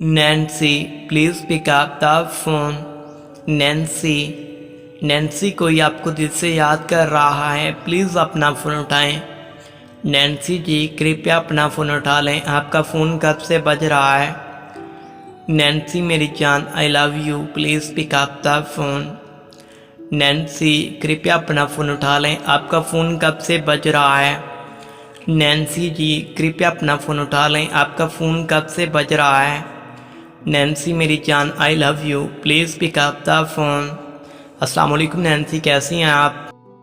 Nancy please pick up the phone. Nancy Nancy कोई आपको दिल से याद कर रहा है, प्लीज़ अपना फ़ोन उठाएं। नैन्सी जी कृपया अपना फ़ोन उठा लें, आपका फ़ोन कब से बज रहा है। नैन्सी मेरी जान I love you, please pick up the phone. Nancy कृपया अपना फ़ोन उठा लें, आपका फ़ोन कब से बज रहा है। नैन्सी जी कृपया अपना फ़ोन उठा लें, आपका फ़ोन कब से बज रहा है। नैन्सी मेरी जान I love you, please pick up the phone. अस्सलाम वालेकुम नैन्सी, कैसी हैं आप।